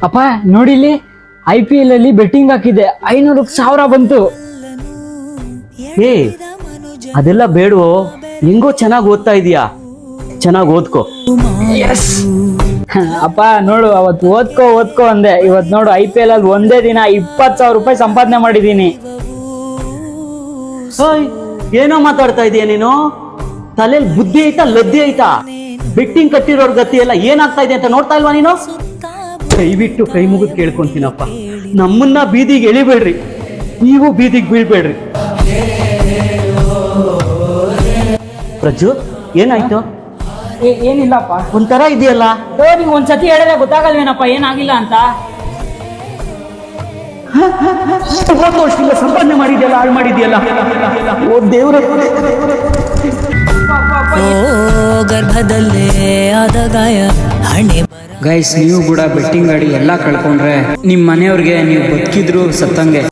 ಅಪ್ಪ ನೋಡಿಲಿ IPL ಅಲ್ಲಿ ಬೆಟ್ಟಿಂಗ್ ಹಾಕಿದೆ 500,000 ಬಂತು. ಏ ಅದೆಲ್ಲ ಬೇಡವೋ, ಹೆಂಗೋ ಚೆನ್ನಾಗಿ ಓದ್ತಾ ಇದೀಯಾ, ಚೆನ್ನಾಗಿ ಓದ್ಕೋ. ಅಪ್ಪ ನೋಡು, ಅವತ್ತು ಓದ್ಕೋ ಅಂದೆ, ಇವತ್ ನೋಡು IPL ಅಲ್ಲಿ ಒಂದೇ ದಿನ 20,000 ರೂಪಾಯಿ ಸಂಪಾದನೆ ಮಾಡಿದೀನಿ. ಏನೋ ಮಾತಾಡ್ತಾ ಇದೀಯ ನೀನು? ತಲೆಯಲ್ಲಿ ಬುದ್ಧಿ ಐತಾ ಲದ್ದಿ ಐತಾ? ಬೆಟ್ಟಿಂಗ್ ಕಟ್ಟಿರೋರ್ ಗತಿ ಎಲ್ಲ ಏನಾಗ್ತಾ ಇದೆ ಅಂತ ನೋಡ್ತಾ ಇಲ್ವಾ ನೀನು? ದಯವಿಟ್ಟು ಕೈ ಮುಗಿದು ಕೇಳ್ಕೊಂತೀನಪ್ಪ, ನಮ್ಮನ್ನ ಬೀದಿಗೆ ಎಳಿಬೇಡ್ರಿ, ನೀವು ಬೀದಿಗೆ ಬೀಳ್ಬೇಡ್ರಿ. ಪ್ರಜ್ಜು ಏನಾಯ್ತು? ಏನಿಲ್ಲಪ್ಪ. ಒಂಥರ ಇದೆಯಲ್ಲ. ನೀವು ಒಂದ್ಸತಿ ಹೇಳಿದ್ರೆ ಗೊತ್ತಾಗಲ್ವೇನಪ್ಪ ಏನಾಗಿಲ್ಲ ಅಂತ? ಸಂಪಾದನೆ ಮಾಡಿದ್ಯಲ್ಲ, ಹಾಳು ಮಾಡಿದ್ಯಲ್ಲ. ಓ ದೇವ್ರೆ, ಗರ್ಭದಲ್ಲೇ ಆದ ಗಾಯ ಹಣೆ. ಗೈಸ್, ನೀವು ಕೂಡ ಬೆಟ್ಟಿಂಗ್ ಆಡಿ ಎಲ್ಲ ಕಳ್ಕೊಂಡ್ರೆ ನಿಮ್ಮ ಮನೆಯವ್ರಿಗೆ ನೀವು ಬದುಕಿದ್ರು ಸತ್ತಂಗೆ.